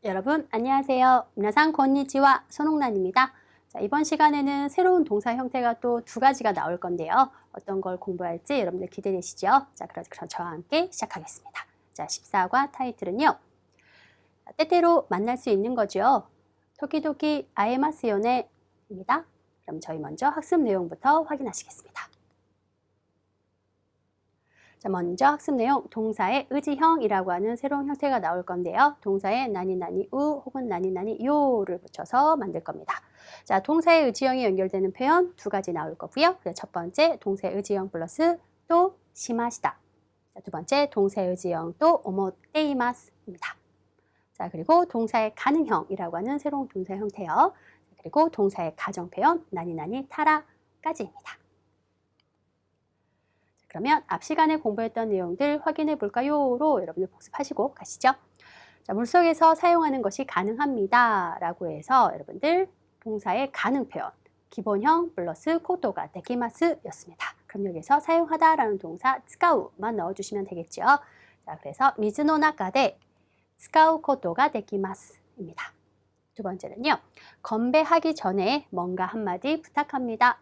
여러분 안녕하세요. 미나상 건니치와 손홍란입니다. 자, 이번 시간에는 새로운 동사 형태가 또 두 가지가 나올 건데요. 어떤 걸 공부할지 여러분들 기대되시죠? 자, 그럼 저와 함께 시작하겠습니다. 자, 14과 타이틀은요. 때때로 만날 수 있는 거죠. 토끼토끼 아에마스요네입니다. 그럼 저희 먼저 학습 내용부터 확인하시겠습니다. 자, 먼저 학습 내용, 동사의 의지형이라고 하는 새로운 형태가 나올 건데요. 동사에 나니나니 우 혹은 나니나니 요를 붙여서 만들 겁니다. 자, 동사의 의지형이 연결되는 표현 두 가지 나올 거고요. 첫 번째, 동사의 의지형 플러스 또 시마시다. 자, 두 번째, 동사의 의지형 또 오모테이마스입니다. 자, 그리고 동사의 가능형이라고 하는 새로운 동사 형태요. 그리고 동사의 가정 표현 나니나니 타라까지입니다. 그러면 앞 시간에 공부했던 내용들 확인해 볼까요?로 여러분들 복습하시고 가시죠. 자, 물속에서 사용하는 것이 가능합니다. 라고 해서 여러분들 동사의 가능 표현, 기본형 플러스 코토가 데키마스 였습니다. 그럼 여기서 사용하다 라는 동사 스카우만 넣어주시면 되겠죠. 자, 그래서 미즈노 나카데 스카우 코토가 데키마스 입니다. 두 번째는요. 건배하기 전에 뭔가 한마디 부탁합니다.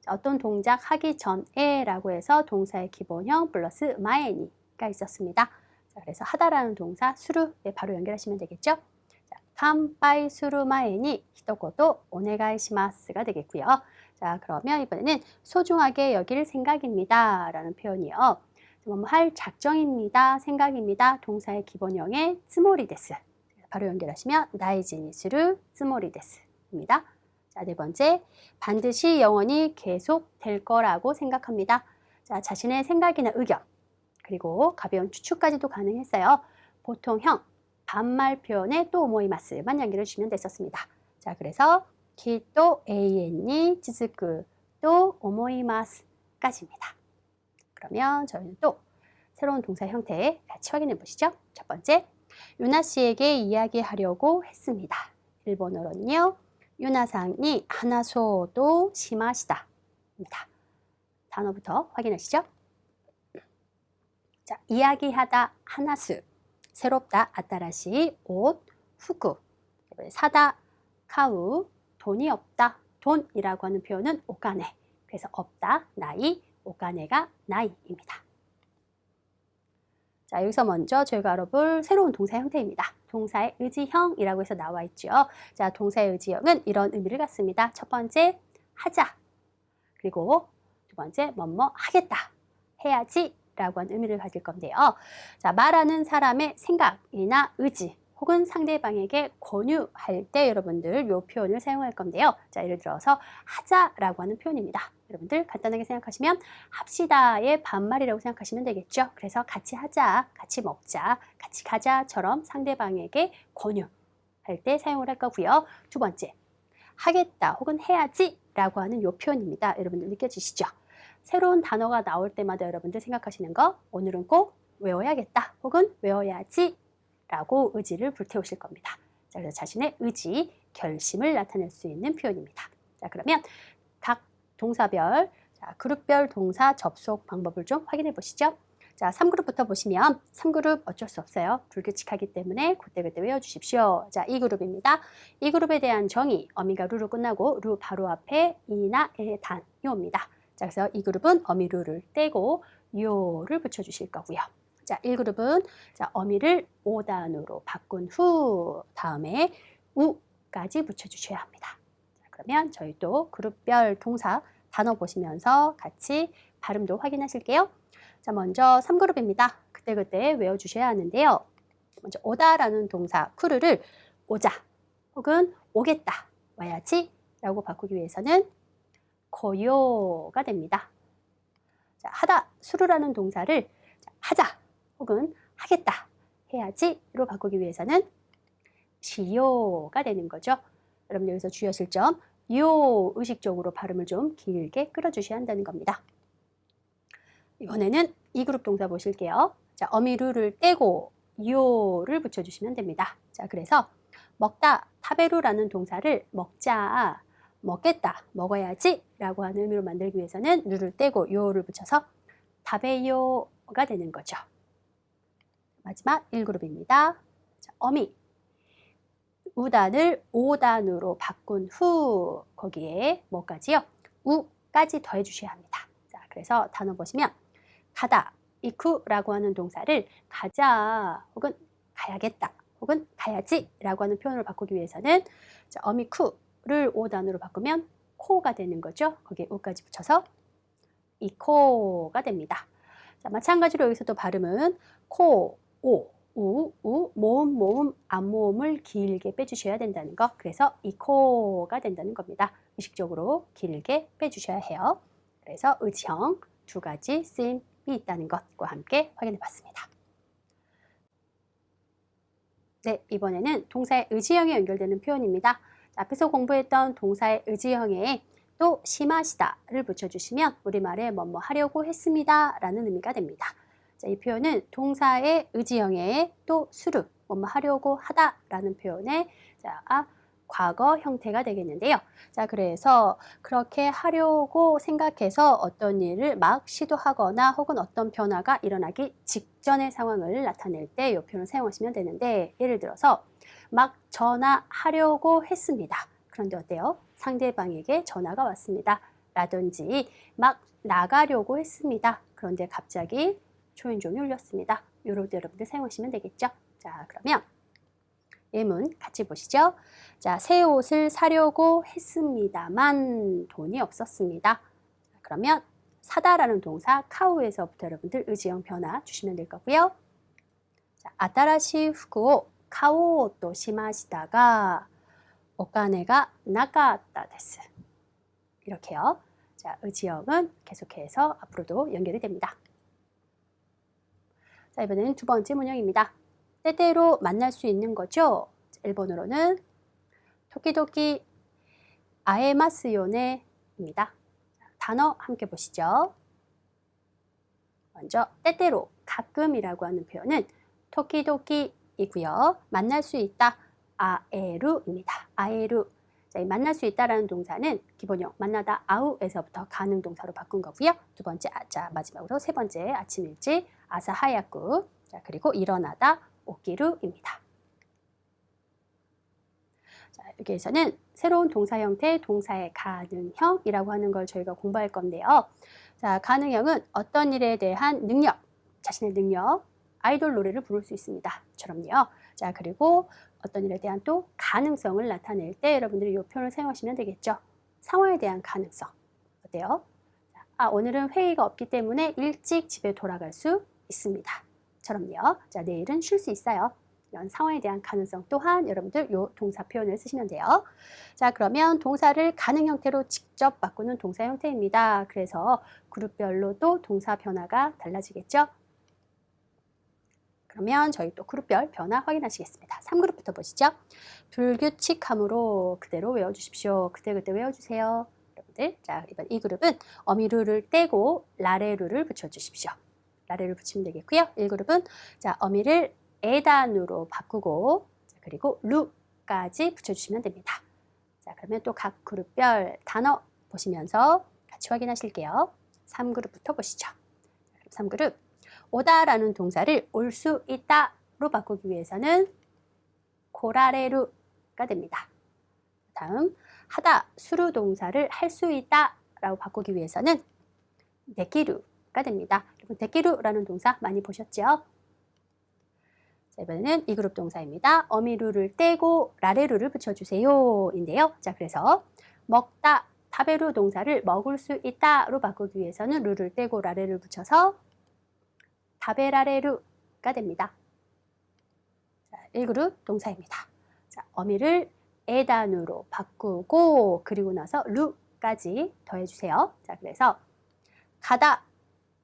어떤 동작 하기 전에 라고 해서 동사의 기본형 플러스 마에니가 있었습니다. 자, 그래서 하다라는 동사 수루에 바로 연결하시면 되겠죠. 자, 칸파이 수루 마에니 히토코토 오네가이시마스가 되겠고요. 자, 그러면 이번에는 소중하게 여길 생각입니다 라는 표현이요. 뭐 할 작정입니다, 생각입니다. 동사의 기본형의 츠모리 데스. 바로 연결하시면 나이지니 스루 츠모리 데스입니다. 자, 네 번째, 반드시 영원히 계속 될 거라고 생각합니다. 자, 자신의 생각이나 의견, 그리고 가벼운 추측까지도 가능했어요. 보통형, 반말 표현에 또 오모이마스만 연결해 주시면 됐었습니다. 자, 그래서 기또 에이엔니 찌즈쿠 또 오모이마스까지입니다. 그러면 저희는 또 새로운 동사 형태 같이 확인해 보시죠. 첫 번째, 유나 씨에게 이야기하려고 했습니다. 일본어로는요. 유나상이 하나소도 시마시다 입니다. 단어부터 확인하시죠. 자, 이야기하다 하나스, 새롭다 아따라시 옷, 후쿠, 사다 카우, 돈이 없다, 돈이라고 하는 표현은 오카네, 그래서 없다, 나이, 오카네가 나이입니다. 자, 여기서 먼저 저희가 알아볼 새로운 동사 형태입니다. 동사의 의지형이라고 해서 나와 있죠. 자, 동사의 의지형은 이런 의미를 갖습니다. 첫 번째, 하자. 그리고 두 번째, 뭐뭐 하겠다. 해야지 라고 하는 의미를 가질 건데요. 자, 말하는 사람의 생각이나 의지 혹은 상대방에게 권유할 때 여러분들 이 표현을 사용할 건데요. 자, 예를 들어서 하자라고 하는 표현입니다. 여러분들 간단하게 생각하시면 합시다의 반말이라고 생각하시면 되겠죠. 그래서 같이 하자, 같이 먹자, 같이 가자처럼 상대방에게 권유할 때 사용을 할 거고요. 두 번째, 하겠다 혹은 해야지 라고 하는 이 표현입니다. 여러분들 느껴지시죠? 새로운 단어가 나올 때마다 여러분들 생각하시는 거 오늘은 꼭 외워야겠다 혹은 외워야지 라고 의지를 불태우실 겁니다. 자, 그래서 자신의 의지, 결심을 나타낼 수 있는 표현입니다. 자, 그러면 각 동사별, 자, 그룹별 동사 접속 방법을 좀 확인해 보시죠. 자, 3그룹부터 보시면 3그룹 어쩔 수 없어요. 불규칙하기 때문에 그때그때 외워주십시오. 자, 2그룹입니다. 2그룹에 대한 정의, 어미가 루로 끝나고 루 바로 앞에 이나 에 단, 요입니다. 자, 그래서 2그룹은 어미 루를 떼고 요를 붙여주실 거고요. 자, 1그룹은 자, 어미를 오단으로 바꾼 후 다음에 우까지 붙여주셔야 합니다. 자, 그러면 저희 또 그룹별 동사 단어 보시면서 같이 발음도 확인하실게요. 자, 먼저 3그룹입니다. 그때그때 외워주셔야 하는데요. 먼저 오다라는 동사 쿠르를 오자 혹은 오겠다, 와야지 라고 바꾸기 위해서는 고요가 됩니다. 자, 하다, 수루라는 동사를 하자 혹은 하겠다, 해야지로 바꾸기 위해서는 시요가 되는 거죠. 여러분 여기서 주의하실 점, 요 의식적으로 발음을 좀 길게 끌어주셔야 한다는 겁니다. 이번에는 2그룹 동사 보실게요. 자, 어미루를 떼고 요를 붙여주시면 됩니다. 자, 그래서 먹다, 타베루라는 동사를 먹자, 먹겠다, 먹어야지 라고 하는 의미로 만들기 위해서는 루를 떼고 요를 붙여서 타베요 코가 되는 거죠. 마지막 1그룹입니다. 자, 어미. 우단을 오단으로 바꾼 후 거기에 뭐까지요? 우까지 더해 주셔야 합니다. 자, 그래서 단어 보시면 가다, 이쿠라고 하는 동사를 가자 혹은 가야겠다 혹은 가야지 라고 하는 표현으로 바꾸기 위해서는 자, 어미쿠를 오단으로 바꾸면 코가 되는 거죠. 거기에 우까지 붙여서 이코가 됩니다. 자, 마찬가지로 여기서도 발음은 코, 오, 모음, 앞모음을 길게 빼주셔야 된다는 거. 그래서 이코가 된다는 겁니다. 의식적으로 길게 빼주셔야 해요. 그래서 의지형 두 가지 쓰임이 있다는 것과 함께 확인해 봤습니다. 네, 이번에는 동사의 의지형에 연결되는 표현입니다. 앞에서 공부했던 동사의 의지형에 또 시마시다를 붙여주시면 우리말에 뭐뭐 하려고 했습니다 라는 의미가 됩니다. 자, 이 표현은 동사의 의지형에 또 수루, 뭐뭐 하려고 하다 라는 표현의 자, 과거 형태가 되겠는데요. 자, 그래서 그렇게 하려고 생각해서 어떤 일을 막 시도하거나 혹은 어떤 변화가 일어나기 직전의 상황을 나타낼 때 이 표현을 사용하시면 되는데 예를 들어서 막 전화하려고 했습니다. 그런데 어때요? 상대방에게 전화가 왔습니다. 라든지 막 나가려고 했습니다. 그런데 갑자기 초인종이 울렸습니다. 이럴 때 여러분들 사용하시면 되겠죠? 자, 그러면 예문 같이 보시죠. 자, 새 옷을 사려고 했습니다만 돈이 없었습니다. 그러면 사다라는 동사 카우에서부터 여러분들 의지형 변화 주시면 될 거고요. 자, 아따라시 후쿠오 카오 또 시마시다가 오카네가 나갔다 데스. 이렇게요. 자, 의지형은 계속해서 앞으로도 연결이 됩니다. 자, 이번에는 두 번째 문형입니다. 때때로 만날 수 있는 거죠. 일본어로는 토끼토끼 아에마스요네입니다. 단어 함께 보시죠. 먼저 때때로 가끔이라고 하는 표현은 토끼토끼이고요. 만날 수 있다 아에루입니다. 아에루. 자, 이 만날 수 있다라는 동사는 기본형 만나다 아우에서부터 가능 동사로 바꾼 거고요. 두 번째 자, 마지막으로 세 번째 아침 일찍 아사하야쿠. 자, 그리고 일어나다 오키루입니다. 자, 여기에서는 새로운 동사 형태, 동사의 가능형이라고 하는 걸 저희가 공부할 건데요. 자, 가능형은 어떤 일에 대한 능력, 자신의 능력, 아이돌 노래를 부를 수 있습니다. 처럼요. 자, 그리고 어떤 일에 대한 또 가능성을 나타낼 때 여러분들이 이 표현을 사용하시면 되겠죠. 상황에 대한 가능성. 어때요? 자, 오늘은 회의가 없기 때문에 일찍 집에 돌아갈 수 있습니다. 처럼요. 자, 내일은 쉴 수 있어요. 이런 상황에 대한 가능성 또한 여러분들 이 동사 표현을 쓰시면 돼요. 자, 그러면 동사를 가능 형태로 직접 바꾸는 동사 형태입니다. 그래서 그룹별로도 동사 변화가 달라지겠죠. 그러면 저희 또 그룹별 변화 확인하시겠습니다. 3그룹부터 보시죠. 불규칙함으로 그대로 외워주십시오. 그때 외워주세요. 여러분들. 자, 이번 이 그룹은 어미루를 떼고 라레루를 붙여주십시오. 라레를 붙이면 되겠고요. 1그룹은 자, 어미를 에단으로 바꾸고 자, 그리고 루까지 붙여주시면 됩니다. 자, 그러면 또 각 그룹별 단어 보시면서 같이 확인하실게요. 3그룹부터 보시죠. 3그룹 오다라는 동사를 올 수 있다로 바꾸기 위해서는 고라레루가 됩니다. 다음 하다 수루 동사를 할 수 있다라고 바꾸기 위해서는 데키루가 됩니다. 여러분 데키루라는 동사 많이 보셨죠? 자, 이번에는 이 그룹 동사입니다. 어미루를 떼고 라레루를 붙여주세요 인데요. 자, 그래서 먹다 타베루 동사를 먹을 수 있다로 바꾸기 위해서는 루를 떼고 라레를 붙여서 타베라레루가 됩니다. 자, 1그룹 동사입니다. 자, 어미를 에단으로 바꾸고 그리고 나서 루까지 더해주세요. 자, 그래서 가다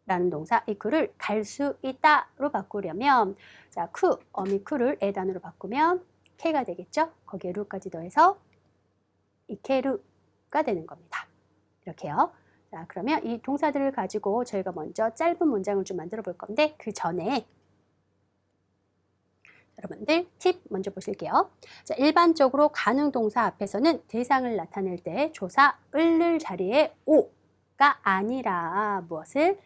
라는 동사 이 쿠를 갈 수 있다로 바꾸려면 자, 쿠, 어미 쿠를 에단으로 바꾸면 케가 되겠죠. 거기에 루까지 더해서 이케루가 되는 겁니다. 이렇게요. 자, 그러면 이 동사들을 가지고 저희가 먼저 짧은 문장을 좀 만들어 볼 건데 그 전에 여러분들 팁 먼저 보실게요. 자, 일반적으로 가능 동사 앞에서는 대상을 나타낼 때 조사 을을 자리에 오가 아니라 무엇을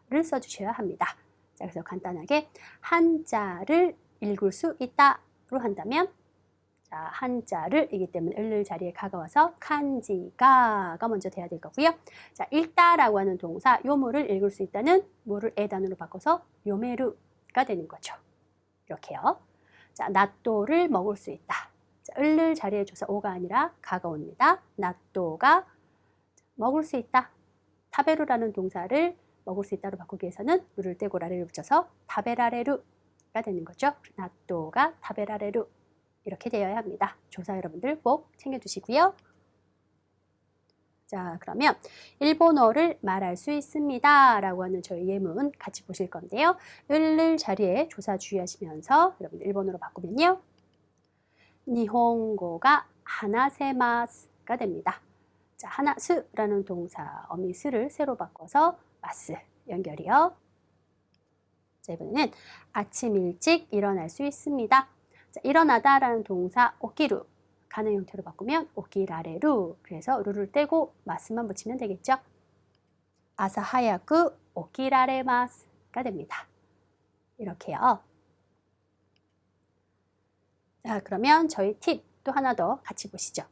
있다를 써주셔야 합니다. 자, 그래서 간단하게 한자를 읽을 수 있다로 한다면 자, 한자를이기 때문에 을을 자리에 가가 와서 칸지가가 먼저 돼야 될 거고요. 자, 읽다라고 하는 동사 요물을 읽을 수 있다는 뭐를 에단으로 바꿔서 요메루가 되는 거죠. 이렇게요. 자, 나또를 먹을 수 있다. 자, 을을 자리에 줘서 오가 아니라 가가 옵니다. 나또가 먹을 수 있다. 타베루라는 동사를 먹을 수 있다로 바꾸기 위해서는 루를 떼고 라레를 붙여서 타베라레루가 되는 거죠. 나또가 타베라레루 이렇게 되어야 합니다. 조사 여러분들 꼭 챙겨주시고요. 자, 그러면 일본어를 말할 수 있습니다 라고 하는 저희 예문 같이 보실 건데요. 을을 자리에 조사 주의하시면서 여러분들 일본어로 바꾸면요. 니혼고가 하나세마스가 됩니다. 자, 하나스라는 동사 어미스를 새로 바꿔서 마스 연결이요. 자, 이번에는 아침 일찍 일어날 수 있습니다. 자, 일어나다라는 동사 오키루 가능 형태로 바꾸면 오키라레루 그래서 루를 떼고 마스만 붙이면 되겠죠. 아사 하야쿠 오키라레마스가 됩니다. 이렇게요. 자, 그러면 저희 팁 또 하나 더 같이 보시죠.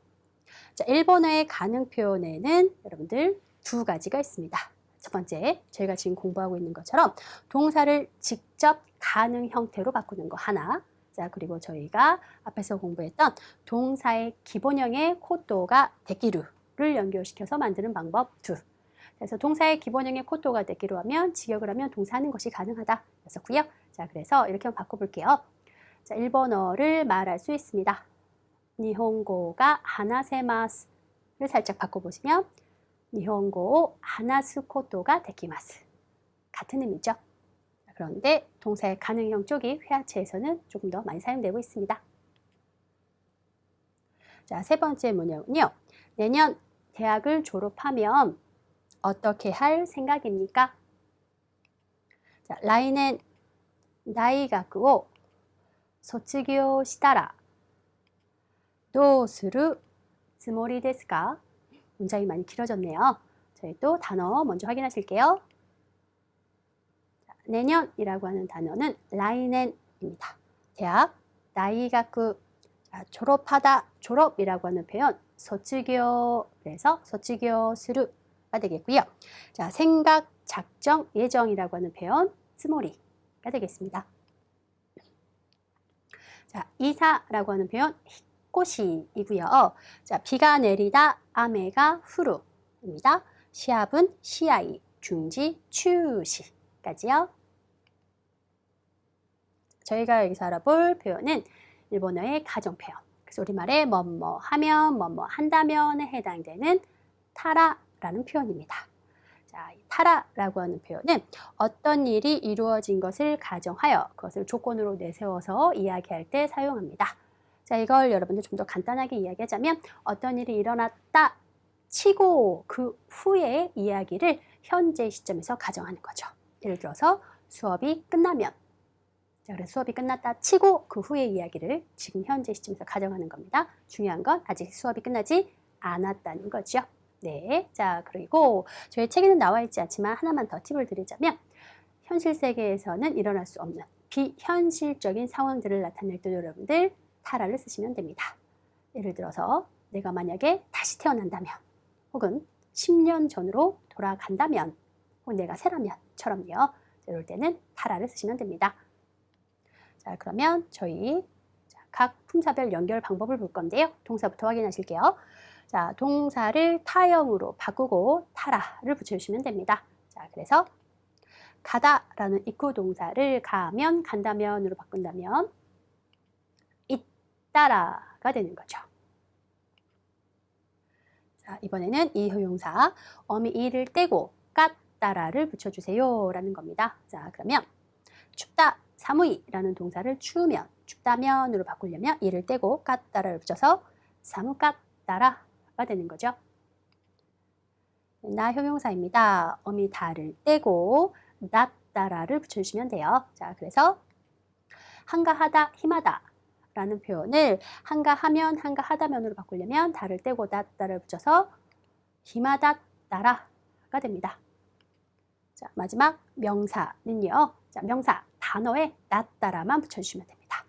자, 일본어의 가능 표현에는 여러분들 두 가지가 있습니다. 첫 번째, 저희가 지금 공부하고 있는 것처럼 동사를 직접 가능 형태로 바꾸는 거 하나. 자, 그리고 저희가 앞에서 공부했던 동사의 기본형의 코토가 데키루를 연결시켜서 만드는 방법 둘. 그래서 동사의 기본형의 코토가 데키루 하면 직역을 하면 동사하는 것이 가능하다 였었고요. 자, 그래서 이렇게 한번 바꿔볼게요. 자, 일본어를 말할 수 있습니다. 니혼고가 하나세마스를 살짝 바꿔보시면 니혼고 하나스 코토가 데키마스 같은 의미죠. 그런데 동사의 가능형 쪽이 회화체에서는 조금 더 많이 사용되고 있습니다. 자, 세 번째 문형은요. 내년 대학을 졸업하면 어떻게 할 생각입니까? 자, 라이넨 다이가쿠を 卒業したらどうするつもりですか? 문장이 많이 길어졌네요. 저희 또 단어 먼저 확인하실게요. 내년이라고 하는 단어는 라이넨입니다. 대학, 다이가쿠, 졸업하다, 졸업이라고 하는 표현, 소치교, 그래서 소치교する가 되겠고요. 자, 생각, 작정, 예정이라고 하는 표현, 스모리가 되겠습니다. 자, 이사라고 하는 표현, 히코시이고요. 자, 비가 내리다, 아메가 후루입니다. 시합은 시아이, 중지, 추시까지요. 저희가 여기서 알아볼 표현은 일본어의 가정표현. 그래서 우리말에 뭐뭐 하면, 뭐뭐 한다면에 해당되는 타라라는 표현입니다. 자, 타라라고 하는 표현은 어떤 일이 이루어진 것을 가정하여 그것을 조건으로 내세워서 이야기할 때 사용합니다. 자, 이걸 여러분들 좀 더 간단하게 이야기하자면 어떤 일이 일어났다 치고 그 후에 이야기를 현재 시점에서 가정하는 거죠. 예를 들어서 수업이 끝나면 자, 그래서 수업이 끝났다 치고 그 후의 이야기를 지금 현재 시점에서 가정하는 겁니다. 중요한 건 아직 수업이 끝나지 않았다는 거죠. 네, 자, 그리고 저희 책에는 나와 있지 않지만 하나만 더 팁을 드리자면 현실 세계에서는 일어날 수 없는 비현실적인 상황들을 나타낼 때 여러분들 타라를 쓰시면 됩니다. 예를 들어서 내가 만약에 다시 태어난다면 혹은 10년 전으로 돌아간다면 혹은 내가 새라면처럼요. 이럴 때는 타라를 쓰시면 됩니다. 자, 그러면 저희 각 품사별 연결 방법을 볼 건데요. 동사부터 확인하실게요. 자, 동사를 타형으로 바꾸고 타라를 붙여주시면 됩니다. 자, 그래서 가다라는 이쿠 동사를 가면, 간다면으로 바꾼다면 있다라가 되는 거죠. 자, 이번에는 이 효용사 어미 이를 떼고 깠다라를 붙여주세요 라는 겁니다. 자, 그러면 춥다, 사무이라는 동사를 추우면, 춥다면으로 바꾸려면 이를 떼고 깠다라를 붙여서 사무깠다라가 되는 거죠. 나 효용사입니다. 어미 다를 떼고 낫다라를 붙여주시면 돼요. 자, 그래서 한가하다, 힘하다 라는 표현을 한가하면, 한가하다면으로 바꾸려면 다를 떼고 낫다를 붙여서 힘하다따라가 됩니다. 자, 마지막 명사는요. 자, 명사 단어에 나따라만 붙여주시면 됩니다.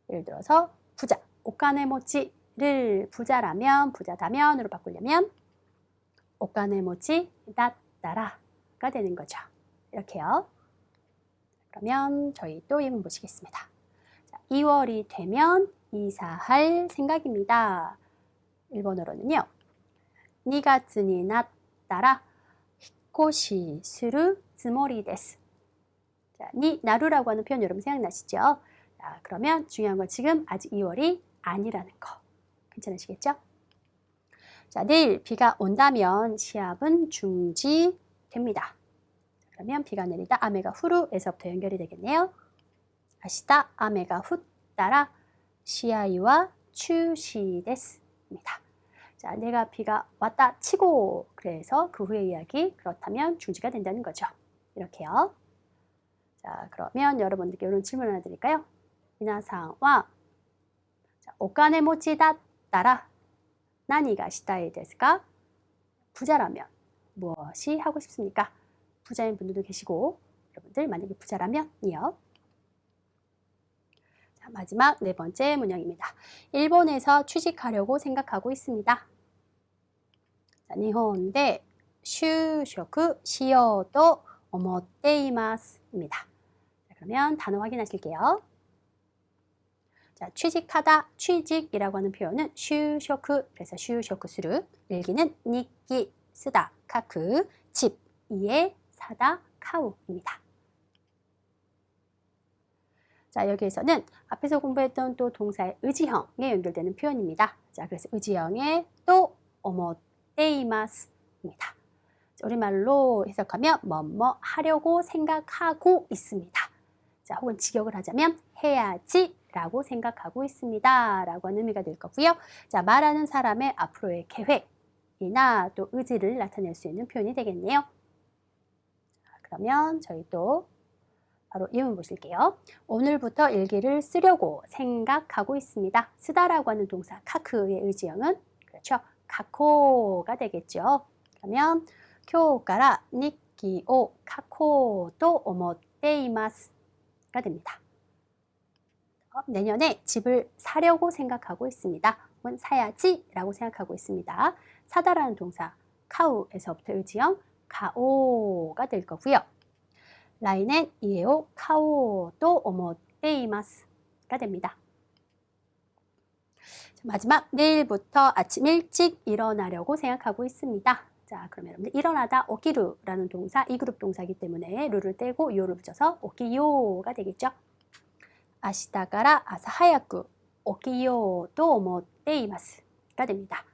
예를 들어서 부자, 오카네모치를 부자라면 부자다면으로 바꾸려면 오카네모치 나따라가 되는 거죠. 이렇게요. 그러면 저희 또 예문 보시겠습니다. 자, 2월이 되면 이사할 생각입니다. 일본어로는요. 2月になったら引っ越しするつもりです. 자, 니 나루라고 하는 표현 여러분 생각나시죠? 자, 그러면 중요한 건 지금 아직 2월이 아니라는 거. 괜찮으시겠죠? 자, 내일 비가 온다면 시합은 중지됩니다. 그러면 비가 내리다 아메가 후루에서부터 연결이 되겠네요. 아시다 아메가 후따라 시아이와 추시데스입니다. 자, 내가 비가 왔다 치고 그래서 그 후의 이야기 그렇다면 중지가 된다는 거죠. 이렇게요. 자, 그러면 여러분들께 이런 질문 하나 드릴까요? 미나상와 오카네모치 다따라 나니가 시타이 데스까? 부자라면 무엇이 하고 싶습니까? 부자인 분들도 계시고 여러분들 만약에 부자라면이요. 자, 마지막 네 번째 문형입니다. 일본에서 취직하려고 생각하고 있습니다. 자, 일본에 취직을しようと思っています입니다. 그러면 단어 확인하실게요. 자, 취직하다, 취직이라고 하는 표현은 슈쇼크, 그래서 슈쇼크する, 일기는 니키, 쓰다, 카크, 집, 이에, 사다, 카우입니다. 자, 여기에서는 앞에서 공부했던 또 동사의 의지형에 연결되는 표현입니다. 자, 그래서 의지형에 또 오모테이마스입니다. 우리말로 해석하면 뭐뭐 하려고 생각하고 있습니다. 자, 혹은 직역을 하자면 해야지 라고 생각하고 있습니다 라고 하는 의미가 될 거고요. 자, 말하는 사람의 앞으로의 계획이나 또 의지를 나타낼 수 있는 표현이 되겠네요. 자, 그러면 저희 또 바로 예문 보실게요. 오늘부터 일기를 쓰려고 생각하고 있습니다. 쓰다라고 하는 동사 카크의 의지형은 그렇죠. 카코가 되겠죠. 그러면 今日から日記を書こうと思っています가 됩니다. 내년에 집을 사려고 생각하고 있습니다. 혹은 사야지라고 생각하고 있습니다. 사다라는 동사 카우에서부터 의지형 가오가 될 거고요. 来年家を買おうと思っています가 됩니다. 마지막 내일부터 아침 일찍 일어나려고 생각하고 있습니다. 자, 그러면 여러분들 일어나다 오키루라는 동사, 이그룹 동사이기 때문에 루를 떼고 요를 붙여서 오키요가 되겠죠. 明日から朝早く起きようと思っています가 됩니다.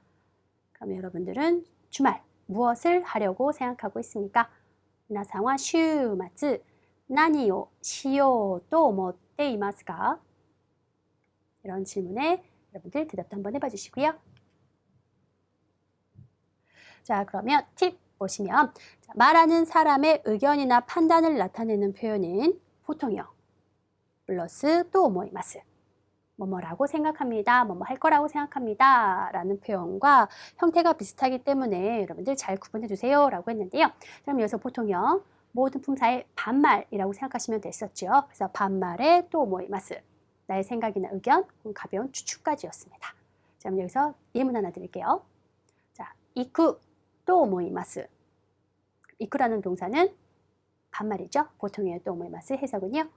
그러면 여러분들은 주말 무엇을 하려고 생각하고 있습니까? 皆さんは週末何をしようと思っていますか? 이런 질문에 여러분들 대답도 한번 해봐 주시고요. 자, 그러면 팁 보시면 자, 말하는 사람의 의견이나 판단을 나타내는 표현은 보통형 플러스 또 오모이마스 뭐뭐라고 생각합니다. 뭐뭐 할 거라고 생각합니다. 라는 표현과 형태가 비슷하기 때문에 여러분들 잘 구분해 주세요. 라고 했는데요. 그럼 여기서 보통형 모든 품사의 반말이라고 생각하시면 됐었죠. 그래서 반말에 또 오모이마스 나의 생각이나 의견, 가벼운 추측까지였습니다. 자, 그럼 여기서 예문 하나 드릴게요. 자, 이쿠 또 오모이마스. 이쿠라는 동사는 반말이죠. 보통의 또 오모이마스 해석은요.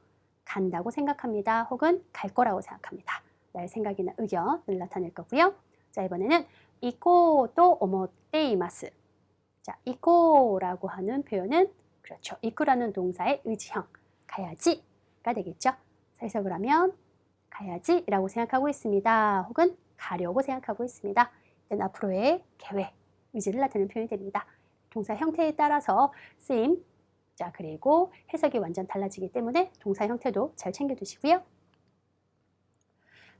간다고 생각합니다. 혹은 갈 거라고 생각합니다. 나의 생각이나 의견을 나타낼 거고요. 자, 이번에는 이코 또 오모테이마스. 자, 이코라고 하는 표현은 그렇죠. 이쿠라는 동사의 의지형 가야지가 되겠죠. 해석을 하면 가야지라고 생각하고 있습니다. 혹은 가려고 생각하고 있습니다. 이땐 앞으로의 계획, 의지를 나타내는 표현이 됩니다. 동사 형태에 따라서 쓰임, 자, 그리고 해석이 완전 달라지기 때문에 동사 형태도 잘 챙겨두시고요.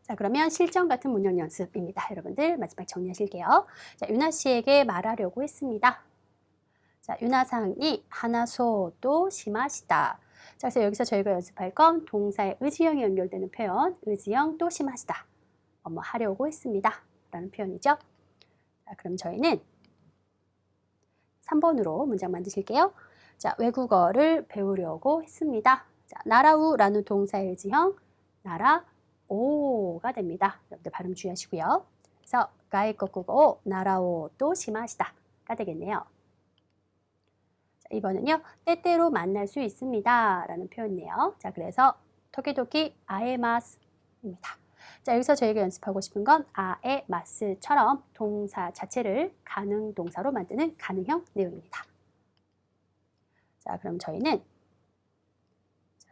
자, 그러면 실전 같은 문형 연습입니다. 여러분들 마지막 정리하실게요. 자, 유나 씨에게 말하려고 했습니다. 자, 유나상이 하나소도 시마시다. 자, 그래서 여기서 저희가 연습할 건 동사의 의지형이 연결되는 표현, 의지형 또 시마시다. 뭐뭐 하려고 했습니다. 라는 표현이죠. 자, 그럼 저희는 3번으로 문장 만드실게요. 자, 외국어를 배우려고 했습니다. 자, 나라우라는 동사의 의지형 나라오가 됩니다. 여러분들 발음 주의하시고요. 그래서 가이코쿠고 나라오도 시마시다가 되겠네요. 자, 이번은요. 때때로 만날 수 있습니다. 라는 표현이네요. 자, 그래서 토키토키 아에마스입니다. 자, 여기서 저희가 연습하고 싶은 건 아에마스처럼 동사 자체를 가능 동사로 만드는 가능형 내용입니다. 자, 그럼 저희는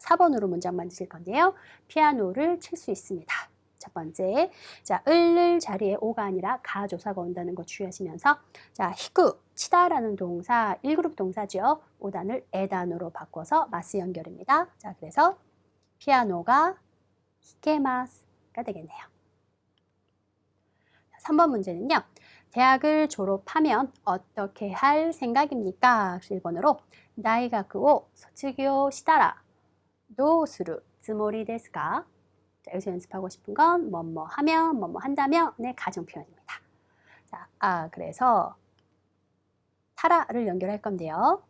4번으로 문장 만드실 건데요. 피아노를 칠 수 있습니다. 첫 번째, 자, 을을 자리에 오가 아니라 가 조사가 온다는 거 주의하시면서, 자, 히쿠, 치다라는 동사, 1그룹 동사죠. 5단을 에단으로 바꿔서 마스 연결입니다. 자, 그래서 피아노가 히케마스가 되겠네요. 3번 문제는요. 대학을 졸업하면 어떻게 할 생각입니까? 1번으로 다이가쿠 소츠교 시다라 도우스루 츠모리 데스까? 자, 여기서 연습하고 싶은 건 뭐뭐 하면, 뭐뭐 한다면의 가정 표현입니다. 자, 그래서 타라를 연결할 건데요.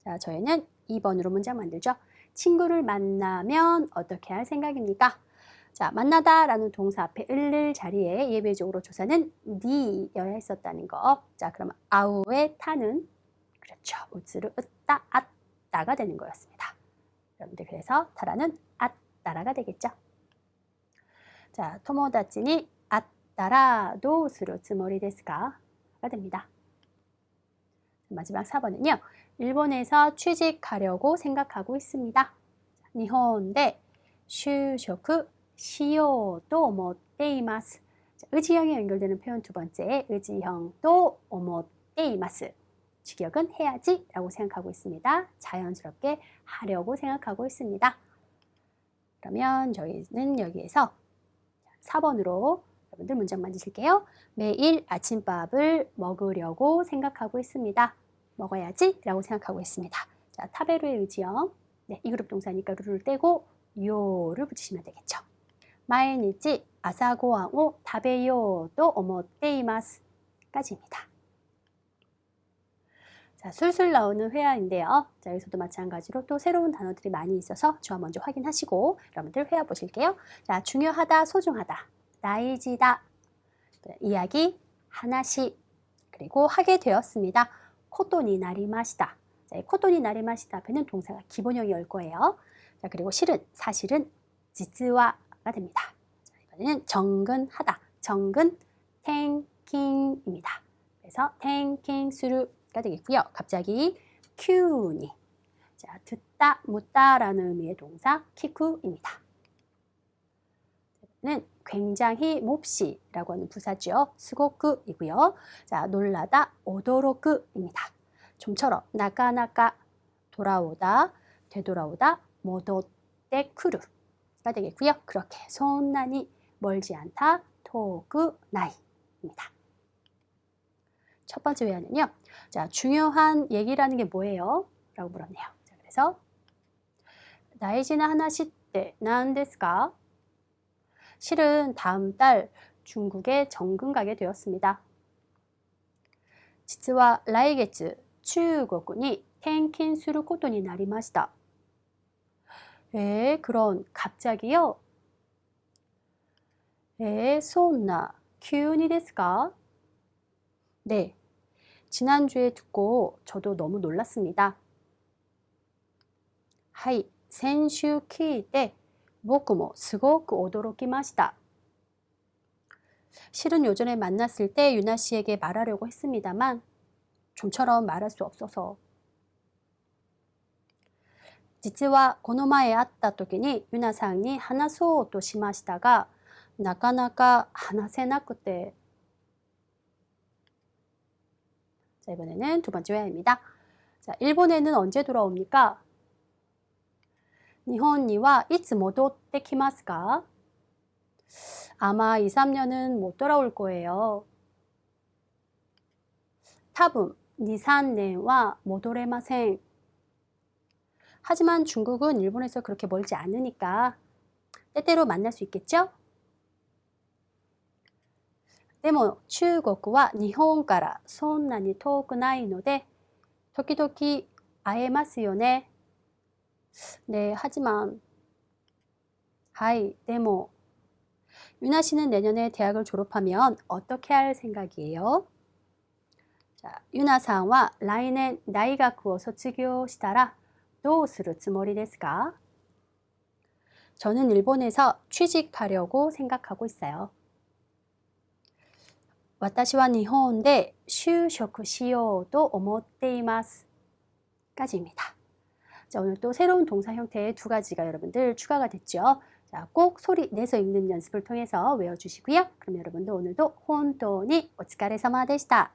자, 저희는 2번으로 문장 만들죠. 친구를 만나면 어떻게 할 생각입니까? 자, 만나다라는 동사 앞에 을을 자리에 예외적으로 조사는 니여야 했었다는 거. 자, 그러면 아우의 타는 그렇죠. 우츠르 으따 아따가 되는 거였습니다. 여러분들 그래서 타라는 아따라가 되겠죠. 자, 토모다치니 아따라 도우스루 츠모리 데스까가 됩니다. 마지막 4번은요. 일본에서 취직하려고 생각하고 있습니다. 일본에 취직을 시요또 오모테이마스. 의지형에 연결되는 표현 두 번째, 의지형도 오모테이마스. 직역은 해야지 라고 생각하고 있습니다. 자연스럽게 하려고 생각하고 있습니다. 그러면 저희는 여기에서 4번으로 여러분들 문장 만드실게요. 매일 아침밥을 먹으려고 생각하고 있습니다. 먹어야지 라고 생각하고 있습니다. 자, 타베루의 의지형. 네, 2그룹 동사니까 루를 떼고 요를 붙이시면 되겠죠. 마이니치 아사고항を 食べようと思っています까지입니다. 자, 술술 나오는 회화인데요. 자, 여기서도 마찬가지로 또 새로운 단어들이 많이 있어서 저와 먼저 확인하시고 여러분들 회화 보실게요. 자, 중요하다, 소중하다, 다이지다, 이야기, 하나씩, 그리고 하게 되었습니다. 코토니 나리마시다. 자, 이 코토니 나리마시다 앞에는 동사가 기본형이 올 거예요. 자, 그리고 실은, 사실은, 지츠와가 됩니다. 자, 이번에는 정근하다. 정근, 탱킹입니다. 그래서 탱킹수루가 되겠고요. 갑자기 큐니. 자, 듣다, 묻다라는 의미의 동사 키쿠입니다. 는 굉장히 몹시라고 하는 부사죠. 스고쿠이고요. 자, 놀라다, 오도로쿠입니다. 좀처럼 나까나까 돌아오다, 되돌아오다, 모도떼 쿠루가 되겠고요. 그렇게 손난이 멀지 않다, 토구 나이입니다. 첫 번째 회화는요. 자, 중요한 얘기라는 게 뭐예요? 라고 물었네요. 자, 그래서 다이지나 하나시 때 난데스까? 실은 다음 달 중국에 정근 가게 되었습니다. 実は来月中国に転勤することになりました. 그런 갑자기요? そんな急にですか? 네, 지난주에 듣고 저도 너무 놀랐습니다. はい、先週聞いて僕もすごく驚きました. 실은 요전에 만났을 때 유나 씨에게 말하려고 했습니다만 좀처럼 말할 수 없어서. 実はこの前会った時にユナさんに話そうとしましたがなかなか話せなくて. 자, 이번에는 두 번째 회화입니다. 자, 일본에는 언제 돌아옵니까? 日本にはいつ戻ってきますか? 아마 2, 3년은 못 돌아올 거예요. 多分 2, 3년은 못 오래ません. 하지만 중국은 일본에서 그렇게 멀지 않으니까 때때로 만날 수 있겠죠? でも中国は日本からそんなに遠くないので時々 아에마스요네. 네, 하지만. 하이, 데모. 유나 씨는 내년에 대학을 졸업하면 어떻게 할 생각이에요? 자, 유나さんは 来年大学を卒業したらどうするつもりですか? 저는 일본에서 취직하려고 생각하고 있어요. 私は日本で就職しようと思っています. 까지입니다. 자, 오늘 또 새로운 동사 형태의 두 가지가 여러분들 추가가 됐죠. 자, 꼭 소리 내서 읽는 연습을 통해서 외워주시고요. 그럼 여러분도 오늘도 혼돈이 오츠카레사마でした.